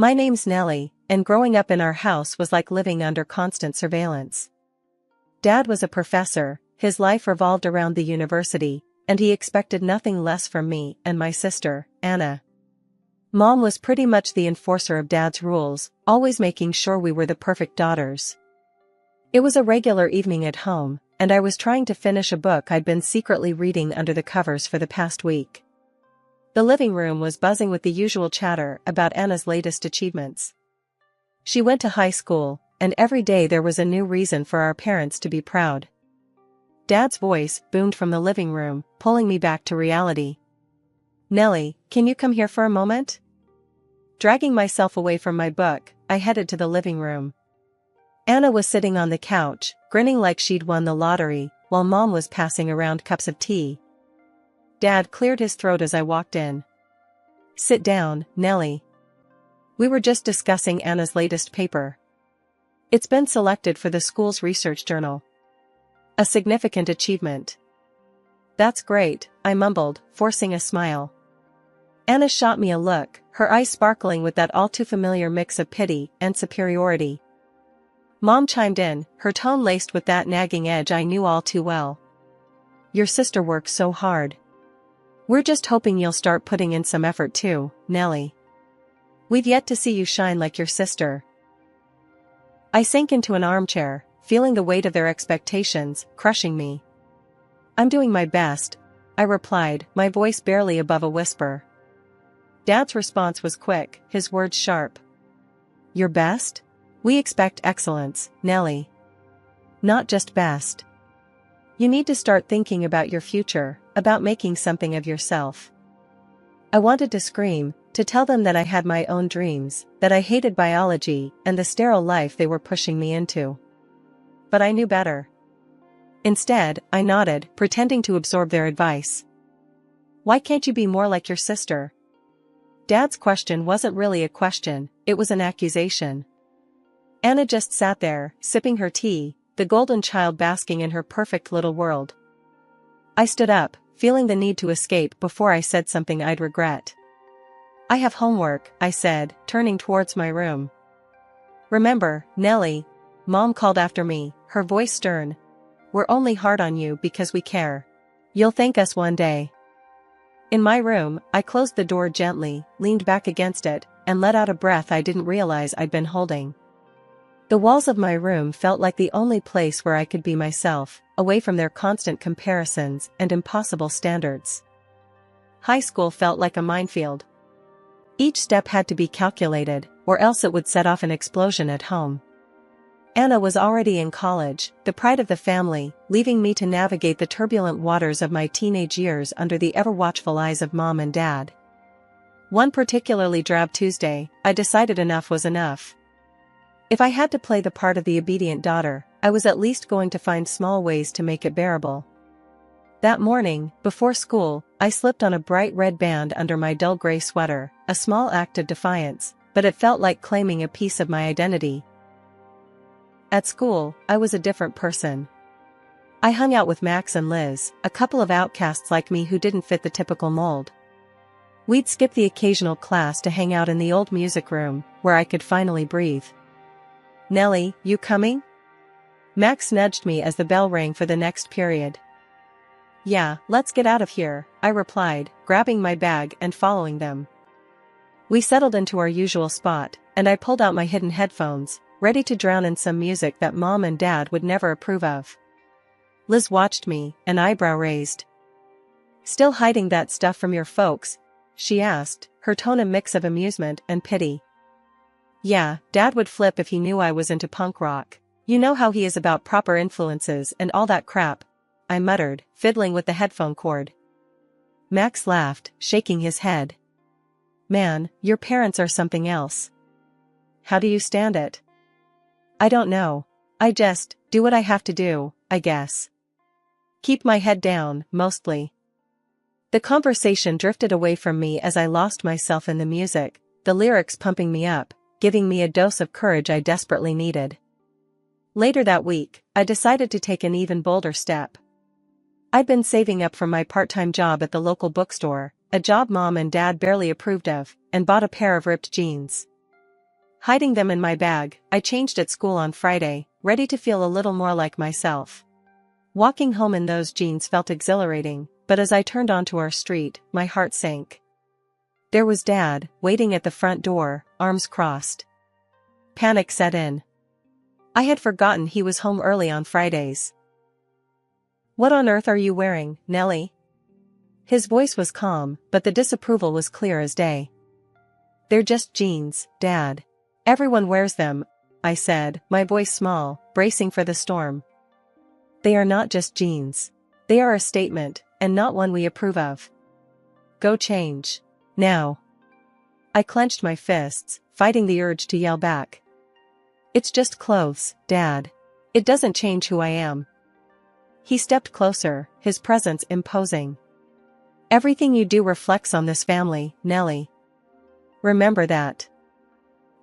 My name's Nellie, and growing up in our house was like living under constant surveillance. Dad was a professor, his life revolved around the university, and he expected nothing less from me and my sister, Anna. Mom was pretty much the enforcer of Dad's rules, always making sure we were the perfect daughters. It was a regular evening at home, and I was trying to finish a book I'd been secretly reading under the covers for the past week. The living room was buzzing with the usual chatter about Anna's latest achievements. She went to high school, and every day there was a new reason for our parents to be proud. Dad's voice boomed from the living room, pulling me back to reality. "Nellie, can you come here for a moment?" Dragging myself away from my book, I headed to the living room. Anna was sitting on the couch, grinning like she'd won the lottery, while Mom was passing around cups of tea. Dad cleared his throat as I walked in. "Sit down, Nellie. We were just discussing Anna's latest paper. It's been selected for the school's research journal. A significant achievement." "That's great," I mumbled, forcing a smile. Anna shot me a look, her eyes sparkling with that all-too-familiar mix of pity and superiority. Mom chimed in, her tone laced with that nagging edge I knew all too well. "Your sister works so hard. We're just hoping you'll start putting in some effort too, Nellie. We've yet to see you shine like your sister." I sank into an armchair, feeling the weight of their expectations crushing me. "I'm doing my best," I replied, my voice barely above a whisper. Dad's response was quick, his words sharp. "Your best? We expect excellence, Nellie. Not just best. You need to start thinking about your future, about making something of yourself." I wanted to scream, to tell them that I had my own dreams, that I hated biology and the sterile life they were pushing me into. But I knew better. Instead, I nodded, pretending to absorb their advice. "Why can't you be more like your sister?" Dad's question wasn't really a question, it was an accusation. Anna just sat there, sipping her tea, the golden child basking in her perfect little world. I stood up, feeling the need to escape before I said something I'd regret. "I have homework," I said, turning towards my room. "Remember, Nellie," Mom called after me, her voice stern. "We're only hard on you because we care. You'll thank us one day." In my room, I closed the door gently, leaned back against it, and let out a breath I didn't realize I'd been holding. The walls of my room felt like the only place where I could be myself, away from their constant comparisons and impossible standards. High school felt like a minefield. Each step had to be calculated, or else it would set off an explosion at home. Anna was already in college, the pride of the family, leaving me to navigate the turbulent waters of my teenage years under the ever-watchful eyes of Mom and Dad. One particularly drab Tuesday, I decided enough was enough. If I had to play the part of the obedient daughter, I was at least going to find small ways to make it bearable. That morning, before school, I slipped on a bright red band under my dull gray sweater, a small act of defiance, but it felt like claiming a piece of my identity. At school, I was a different person. I hung out with Max and Liz, a couple of outcasts like me who didn't fit the typical mold. We'd skip the occasional class to hang out in the old music room, where I could finally breathe. "Nellie, you coming?" Max nudged me as the bell rang for the next period. "Yeah, let's get out of here," I replied, grabbing my bag and following them. We settled into our usual spot, and I pulled out my hidden headphones, ready to drown in some music that Mom and Dad would never approve of. Liz watched me, an eyebrow raised. "Still hiding that stuff from your folks?" she asked, her tone a mix of amusement and pity. "Yeah, Dad would flip if he knew I was into punk rock. You know how he is about proper influences and all that crap," I muttered, fiddling with the headphone cord. Max laughed, shaking his head. "Man, your parents are something else. How do you stand it?" "I don't know. I just do what I have to do, I guess. Keep my head down, mostly." The conversation drifted away from me as I lost myself in the music, the lyrics pumping me up, giving me a dose of courage I desperately needed. Later that week, I decided to take an even bolder step. I'd been saving up from my part-time job at the local bookstore, a job Mom and Dad barely approved of, and bought a pair of ripped jeans. Hiding them in my bag, I changed at school on Friday, ready to feel a little more like myself. Walking home in those jeans felt exhilarating, but as I turned onto our street, my heart sank. There was Dad, waiting at the front door, arms crossed. Panic set in. I had forgotten he was home early on Fridays. "What on earth are you wearing, Nellie?" His voice was calm, but the disapproval was clear as day. "They're just jeans, Dad. Everyone wears them," I said, my voice small, bracing for the storm. "They are not just jeans. They are a statement, and not one we approve of. Go change. Now." I clenched my fists, fighting the urge to yell back. "It's just clothes, Dad. It doesn't change who I am." He stepped closer, his presence imposing. "Everything you do reflects on this family, Nellie. Remember that."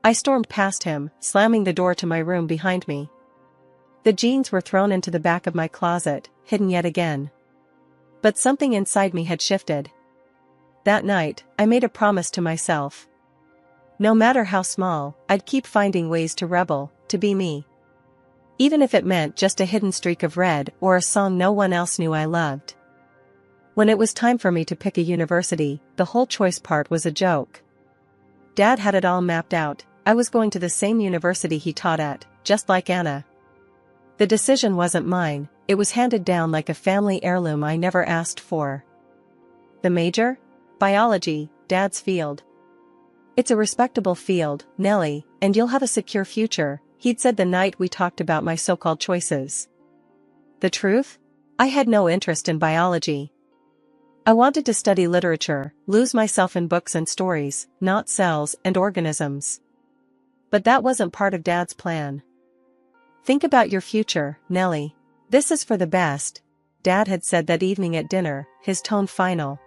I stormed past him, slamming the door to my room behind me. The jeans were thrown into the back of my closet, hidden yet again. But something inside me had shifted. That night, I made a promise to myself. No matter how small, I'd keep finding ways to rebel, to be me. Even if it meant just a hidden streak of red or a song no one else knew I loved. When it was time for me to pick a university, the whole choice part was a joke. Dad had it all mapped out. I was going to the same university he taught at, just like Anna. The decision wasn't mine, it was handed down like a family heirloom I never asked for. The major? Biology, Dad's field. "It's a respectable field, Nellie, and you'll have a secure future," he'd said the night we talked about my so-called choices. The truth? I had no interest in biology. I wanted to study literature, lose myself in books and stories, not cells and organisms. But that wasn't part of Dad's plan. "Think about your future, Nellie. This is for the best," Dad had said that evening at dinner, his tone final.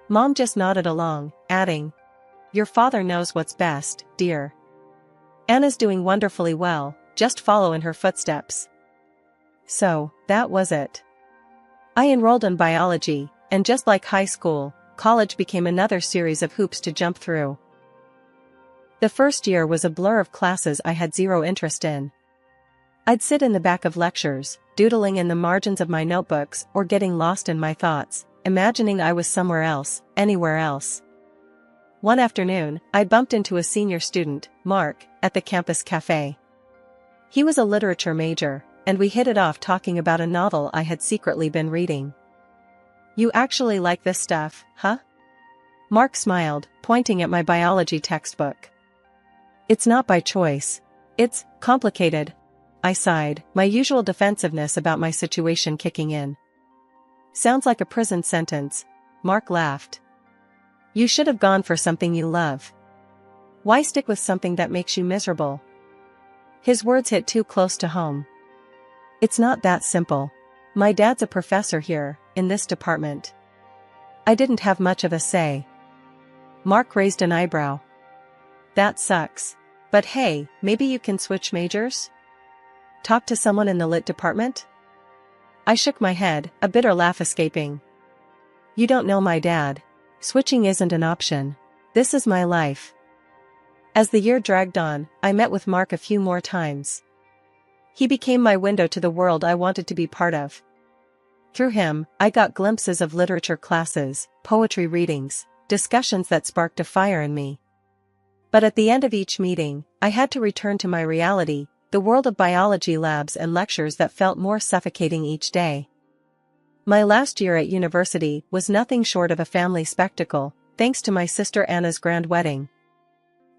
Mom just nodded along, adding, "Your father knows what's best, dear. Anna's doing wonderfully well, just follow in her footsteps." So, that was it. I enrolled in biology, and just like high school, college became another series of hoops to jump through. The first year was a blur of classes I had zero interest in. I'd sit in the back of lectures, doodling in the margins of my notebooks or getting lost in my thoughts, imagining I was somewhere else, anywhere else. One afternoon, I bumped into a senior student, Mark, at the campus cafe. He was a literature major, and we hit it off talking about a novel I had secretly been reading. "You actually like this stuff, huh?" Mark smiled, pointing at my biology textbook. "It's not by choice. It's complicated," I sighed, my usual defensiveness about my situation kicking in. "Sounds like a prison sentence," Mark laughed. "You should have gone for something you love. Why stick with something that makes you miserable?" His words hit too close to home. "It's not that simple. My dad's a professor here, in this department. I didn't have much of a say." Mark raised an eyebrow. "That sucks. But hey, maybe you can switch majors? Talk to someone in the lit department?" I shook my head, a bitter laugh escaping. "You don't know my dad. Switching isn't an option. This is my life." As the year dragged on, I met with Mark a few more times. He became my window to the world I wanted to be part of. Through him, I got glimpses of literature classes, poetry readings, discussions that sparked a fire in me. But at the end of each meeting, I had to return to my reality, the world of biology labs and lectures that felt more suffocating each day. My last year at university was nothing short of a family spectacle, thanks to my sister Anna's grand wedding.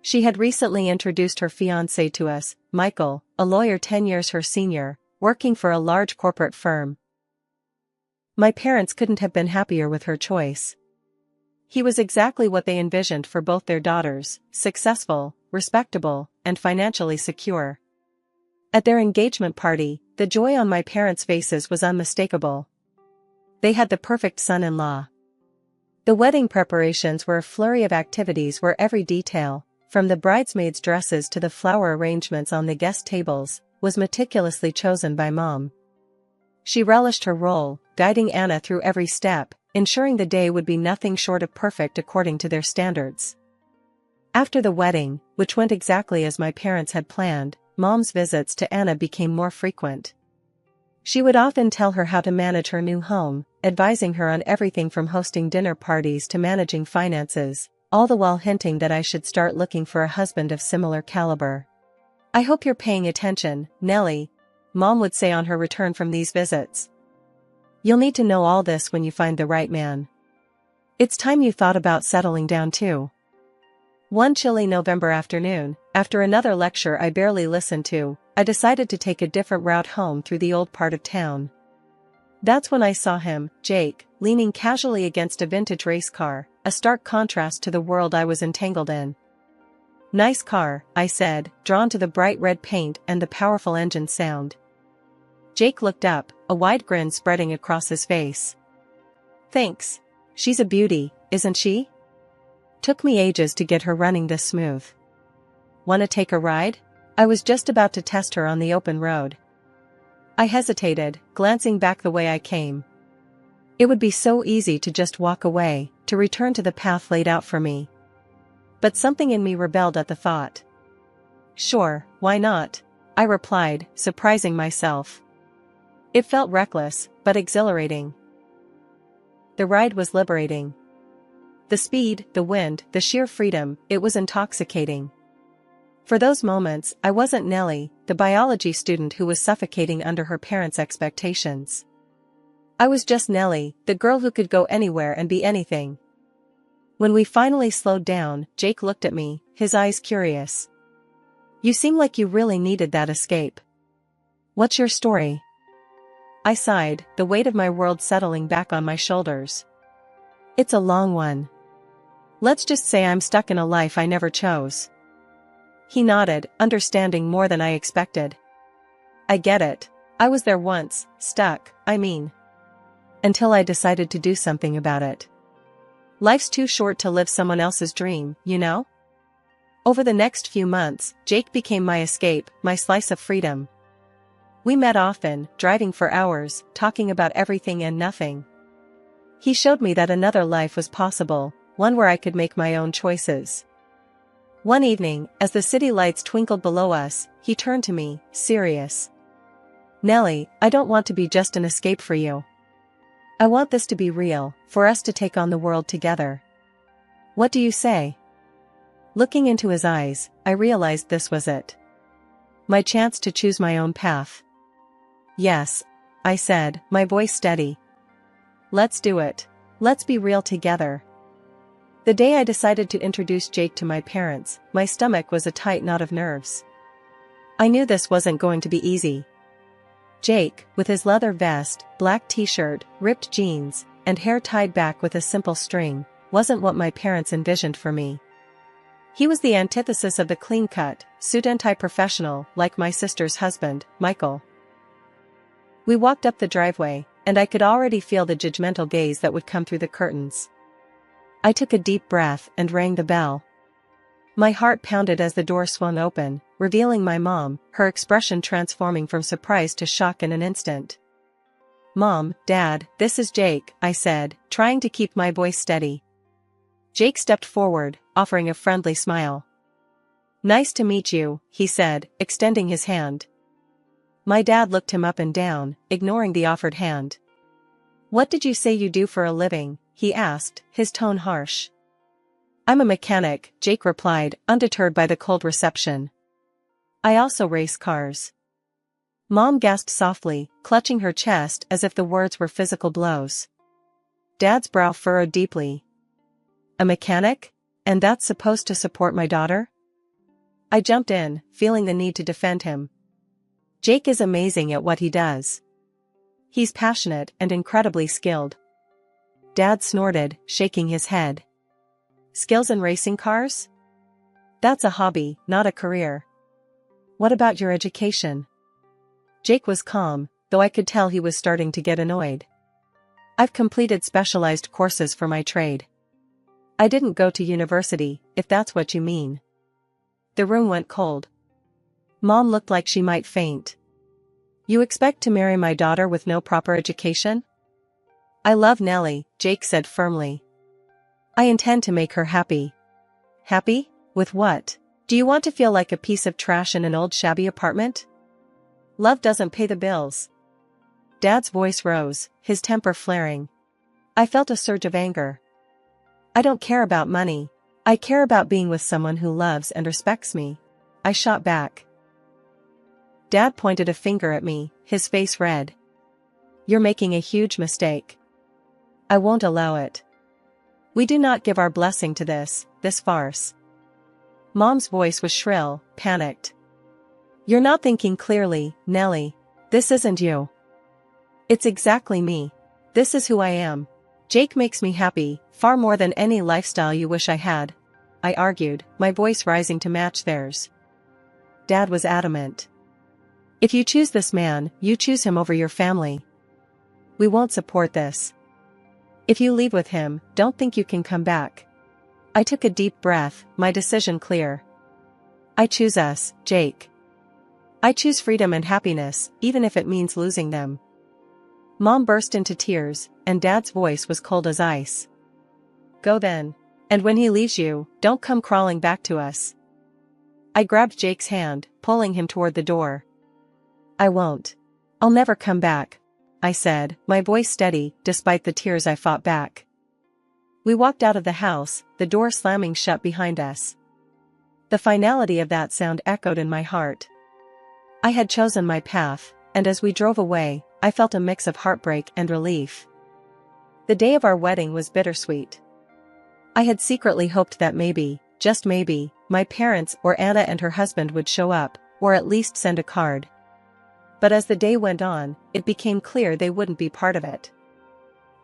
She had recently introduced her fiancé to us, Michael, a lawyer 10 years her senior, working for a large corporate firm. My parents couldn't have been happier with her choice. He was exactly what they envisioned for both their daughters, successful, respectable, and financially secure. At their engagement party, the joy on my parents' faces was unmistakable. They had the perfect son-in-law. The wedding preparations were a flurry of activities where every detail, from the bridesmaids' dresses to the flower arrangements on the guest tables, was meticulously chosen by Mom. She relished her role, guiding Anna through every step, ensuring the day would be nothing short of perfect according to their standards. After the wedding, which went exactly as my parents had planned. Mom's visits to Anna became more frequent. She would often tell her how to manage her new home, advising her on everything from hosting dinner parties to managing finances, all the while hinting that I should start looking for a husband of similar caliber. "I hope you're paying attention, Nellie," Mom would say on her return from these visits. "You'll need to know all this when you find the right man. It's time you thought about settling down too." One chilly November afternoon, after another lecture I barely listened to, I decided to take a different route home through the old part of town. That's when I saw him, Jake, leaning casually against a vintage race car, a stark contrast to the world I was entangled in. "Nice car," I said, drawn to the bright red paint and the powerful engine sound. Jake looked up, a wide grin spreading across his face. "Thanks. She's a beauty, isn't she? Took me ages to get her running this smooth. Wanna take a ride?" I was just about to test her on the open road. I hesitated, glancing back the way I came. It would be so easy to just walk away, to return to the path laid out for me. But something in me rebelled at the thought. "Sure, why not?" I replied, surprising myself. It felt reckless, but exhilarating. The ride was liberating. The speed, the wind, the sheer freedom, it was intoxicating. For those moments, I wasn't Nellie, the biology student who was suffocating under her parents' expectations. I was just Nellie, the girl who could go anywhere and be anything. When we finally slowed down, Jake looked at me, his eyes curious. "You seem like you really needed that escape. What's your story?" I sighed, the weight of my world settling back on my shoulders. "It's a long one. Let's just say I'm stuck in a life I never chose." He nodded, understanding more than I expected. "I get it. I was there once, stuck, I mean. Until I decided to do something about it. Life's too short to live someone else's dream, you know?" Over the next few months, Jake became my escape, my slice of freedom. We met often, driving for hours, talking about everything and nothing. He showed me that another life was possible, one where I could make my own choices. One evening, as the city lights twinkled below us, he turned to me, serious. "Nellie, I don't want to be just an escape for you. I want this to be real, for us to take on the world together. What do you say?" Looking into his eyes, I realized this was it. My chance to choose my own path. "Yes," I said, my voice steady. "Let's do it. Let's be real together." The day I decided to introduce Jake to my parents, my stomach was a tight knot of nerves. I knew this wasn't going to be easy. Jake, with his leather vest, black t-shirt, ripped jeans, and hair tied back with a simple string, wasn't what my parents envisioned for me. He was the antithesis of the clean-cut, suit anti-professional, like my sister's husband, Michael. We walked up the driveway, and I could already feel the judgmental gaze that would come through the curtains. I took a deep breath and rang the bell. My heart pounded as the door swung open, revealing my mom, her expression transforming from surprise to shock in an instant. "Mom, Dad, this is Jake," I said, trying to keep my voice steady. Jake stepped forward, offering a friendly smile. "Nice to meet you," he said, extending his hand. My dad looked him up and down, ignoring the offered hand. "What did you say you do for a living?" he asked, his tone harsh. "I'm a mechanic," Jake replied, undeterred by the cold reception. "I also race cars." Mom gasped softly, clutching her chest as if the words were physical blows. Dad's brow furrowed deeply. "A mechanic? And that's supposed to support my daughter?" I jumped in, feeling the need to defend him. Jake is amazing at what he does. He's passionate and incredibly skilled. Dad snorted, shaking his head. "Skills in racing cars? That's a hobby, not a career. What about your education?" Jake was calm, though I could tell he was starting to get annoyed. "I've completed specialized courses for my trade. I didn't go to university, if that's what you mean." The room went cold. Mom looked like she might faint. "You expect to marry my daughter with no proper education?" "I love Nellie," Jake said firmly. "I intend to make her happy." "Happy? With what?" Do you want to feel like a piece of trash in an old shabby apartment? Love doesn't pay the bills. Dad's voice rose, his temper flaring. I felt a surge of anger. I don't care about money. I care about being with someone who loves and respects me, I shot back. Dad pointed a finger at me, his face red. You're making a huge mistake. I won't allow it. We do not give our blessing to this farce. Mom's voice was shrill, panicked. You're not thinking clearly, Nellie. This isn't you. It's exactly me. This is who I am. Jake makes me happy, far more than any lifestyle you wish I had, I argued, my voice rising to match theirs. Dad was adamant. If you choose this man, you choose him over your family. We won't support this. If you leave with him, don't think you can come back. I took a deep breath, my decision clear. I choose us, Jake. I choose freedom and happiness, even if it means losing them. Mom burst into tears, and Dad's voice was cold as ice. Go then. And when he leaves you, don't come crawling back to us. I grabbed Jake's hand, pulling him toward the door. I won't. I'll never come back, I said, my voice steady, despite the tears I fought back. We walked out of the house, the door slamming shut behind us. The finality of that sound echoed in my heart. I had chosen my path, and as we drove away, I felt a mix of heartbreak and relief. The day of our wedding was bittersweet. I had secretly hoped that maybe, just maybe, my parents or Aita and her husband would show up, or at least send a card. But as the day went on, it became clear they wouldn't be part of it.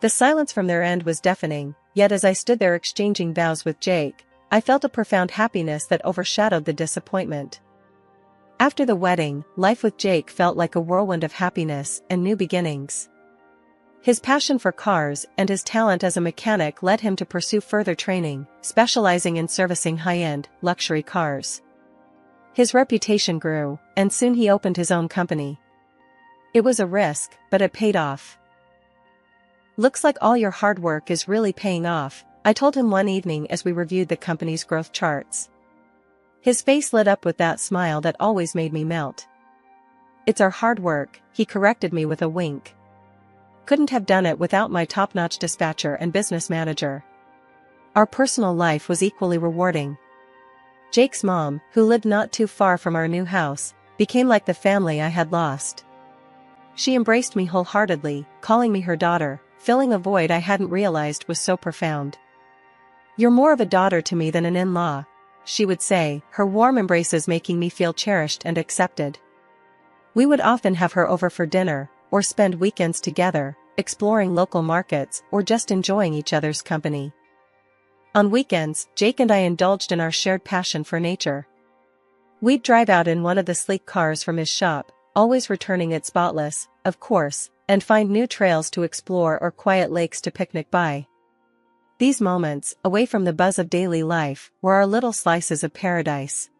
The silence from their end was deafening, yet as I stood there exchanging vows with Jake, I felt a profound happiness that overshadowed the disappointment. After the wedding, life with Jake felt like a whirlwind of happiness and new beginnings. His passion for cars and his talent as a mechanic led him to pursue further training, specializing in servicing high-end, luxury cars. His reputation grew, and soon he opened his own company. It was a risk, but it paid off. Looks like all your hard work is really paying off, I told him one evening as we reviewed the company's growth charts. His face lit up with that smile that always made me melt. It's our hard work, he corrected me with a wink. Couldn't have done it without my top-notch dispatcher and business manager. Our personal life was equally rewarding. Jake's mom, who lived not too far from our new house, became like the family I had lost. She embraced me wholeheartedly, calling me her daughter, filling a void I hadn't realized was so profound. You're more of a daughter to me than an in-law, she would say, her warm embraces making me feel cherished and accepted. We would often have her over for dinner, or spend weekends together, exploring local markets or just enjoying each other's company. On weekends, Jake and I indulged in our shared passion for nature. We'd drive out in one of the sleek cars from his shop, always returning it spotless, of course, and find new trails to explore or quiet lakes to picnic by. These moments, away from the buzz of daily life, were our little slices of paradise.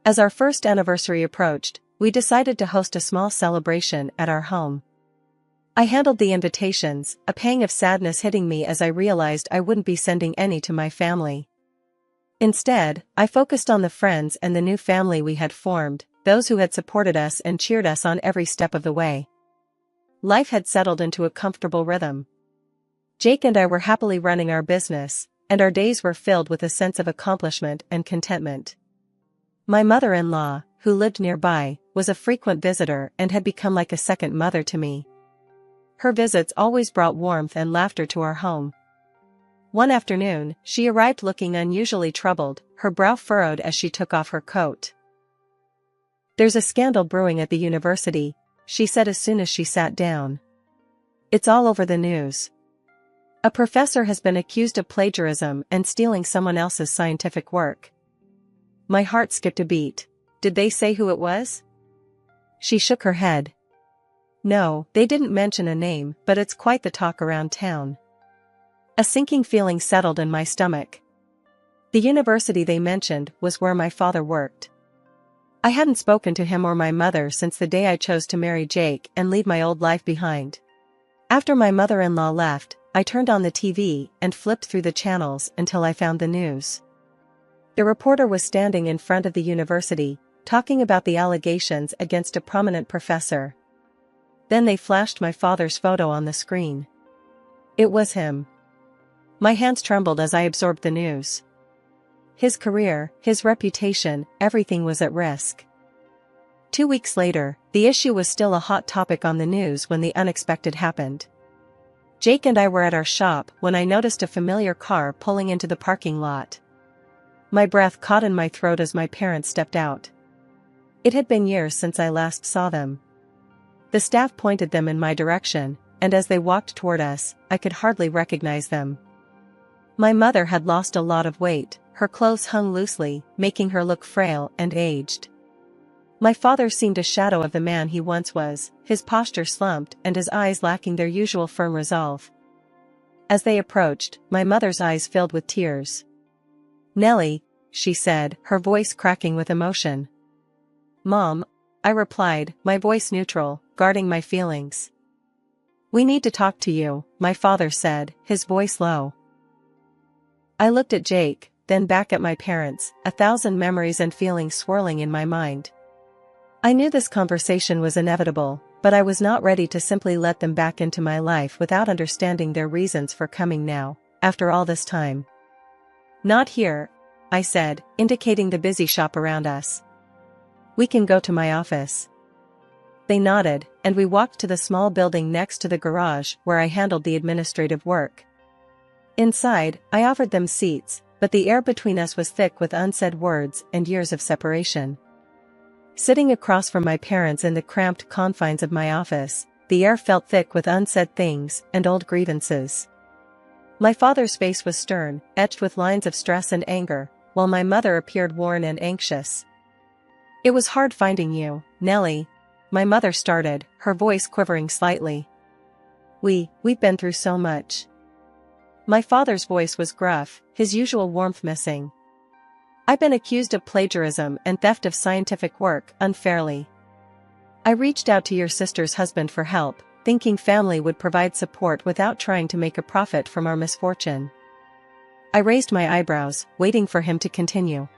As our first anniversary approached, we decided to host a small celebration at our home. I handled the invitations, a pang of sadness hitting me as I realized I wouldn't be sending any to my family. Instead, I focused on the friends and the new family we had formed, those who had supported us and cheered us on every step of the way. Life had settled into a comfortable rhythm. Jake and I were happily running our business, and our days were filled with a sense of accomplishment and contentment. My mother-in-law, who lived nearby, was a frequent visitor and had become like a second mother to me. Her visits always brought warmth and laughter to our home. One afternoon, she arrived looking unusually troubled, her brow furrowed as she took off her coat. There's a scandal brewing at the university, she said as soon as she sat down. It's all over the news. A professor has been accused of plagiarism and stealing someone else's scientific work. My heart skipped a beat. Did they say who it was? She shook her head. No, they didn't mention a name, but it's quite the talk around town. A sinking feeling settled in my stomach. The university they mentioned was where my father worked. I hadn't spoken to him or my mother since the day I chose to marry Jake and leave my old life behind. After my mother-in-law left, I turned on the TV and flipped through the channels until I found the news. The reporter was standing in front of the university, talking about the allegations against a prominent professor. Then they flashed my father's photo on the screen. It was him. My hands trembled as I absorbed the news. His career, his reputation, everything was at risk. 2 weeks later, the issue was still a hot topic on the news when the unexpected happened. Jake and I were at our shop when I noticed a familiar car pulling into the parking lot. My breath caught in my throat as my parents stepped out. It had been years since I last saw them. The staff pointed them in my direction, and as they walked toward us, I could hardly recognize them. My mother had lost a lot of weight, her clothes hung loosely, making her look frail and aged. My father seemed a shadow of the man he once was, his posture slumped and his eyes lacking their usual firm resolve. As they approached, my mother's eyes filled with tears. "Nellie," she said, her voice cracking with emotion. "Mom," I replied, my voice neutral, guarding my feelings. "We need to talk to you," my father said, his voice low. I looked at Jake, then back at my parents, 1,000 memories and feelings swirling in my mind. I knew this conversation was inevitable, but I was not ready to simply let them back into my life without understanding their reasons for coming now, after all this time. "Not here," I said, indicating the busy shop around us. "We can go to my office." They nodded, and we walked to the small building next to the garage where I handled the administrative work. Inside, I offered them seats, but the air between us was thick with unsaid words and years of separation. Sitting across from my parents in the cramped confines of my office, the air felt thick with unsaid things and old grievances. My father's face was stern, etched with lines of stress and anger, while my mother appeared worn and anxious. "It was hard finding you, Nellie," my mother started, her voice quivering slightly. We've been through so much." My father's voice was gruff, his usual warmth missing. "I've been accused of plagiarism and theft of scientific work unfairly. I reached out to your sister's husband for help, thinking family would provide support without trying to make a profit from our misfortune." I raised my eyebrows, waiting for him to continue.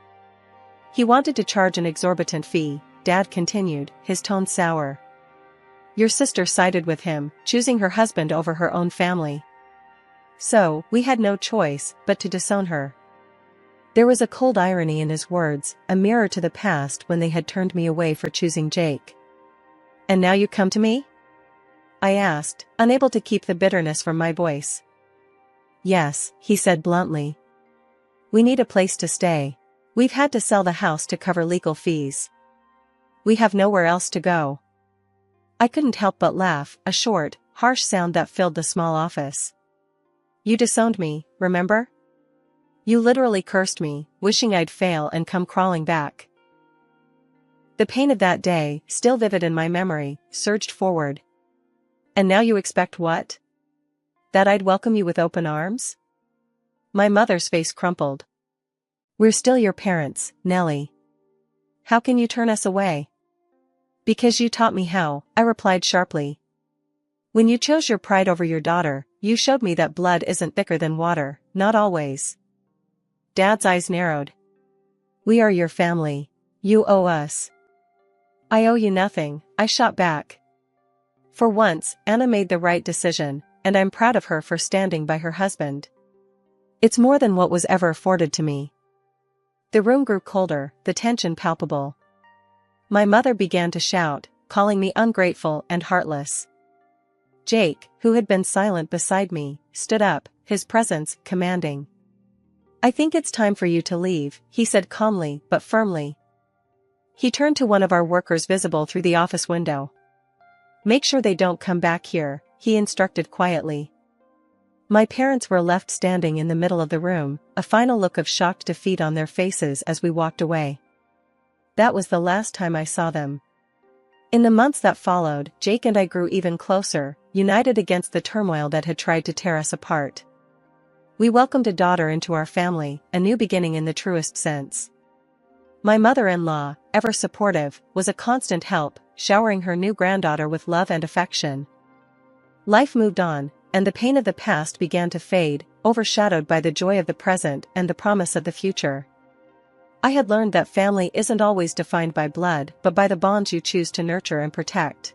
"He wanted to charge an exorbitant fee," Dad continued, his tone sour. "Your sister sided with him, choosing her husband over her own family. So, we had no choice but to disown her." There was a cold irony in his words, a mirror to the past when they had turned me away for choosing Jake. "And now you come to me?" I asked, unable to keep the bitterness from my voice. "Yes," he said bluntly. "We need a place to stay. We've had to sell the house to cover legal fees. We have nowhere else to go." I couldn't help but laugh, a short, harsh sound that filled the small office. "You disowned me, remember? You literally cursed me, wishing I'd fail and come crawling back." The pain of that day, still vivid in my memory, surged forward. "And now you expect what? That I'd welcome you with open arms?" My mother's face crumpled. "We're still your parents, Nellie. How can you turn us away?" "Because you taught me how," I replied sharply. "When you chose your pride over your daughter, you showed me that blood isn't thicker than water, not always." Dad's eyes narrowed. "We are your family. You owe us." "I owe you nothing," I shot back. For once, Anna made the right decision, and I'm proud of her for standing by her husband. It's more than what was ever afforded to me. The room grew colder, the tension palpable. My mother began to shout, calling me ungrateful and heartless. Jake, who had been silent beside me, stood up, his presence commanding. "I think it's time for you to leave," he said calmly but firmly. He turned to one of our workers visible through the office window. "Make sure they don't come back here," he instructed quietly. My parents were left standing in the middle of the room, a final look of shocked defeat on their faces as we walked away. That was the last time I saw them. In the months that followed, Jake and I grew even closer, united against the turmoil that had tried to tear us apart. We welcomed a daughter into our family, a new beginning in the truest sense. My mother-in-law, ever supportive, was a constant help, showering her new granddaughter with love and affection. Life moved on, and the pain of the past began to fade, overshadowed by the joy of the present and the promise of the future. I had learned that family isn't always defined by blood but by the bonds you choose to nurture and protect.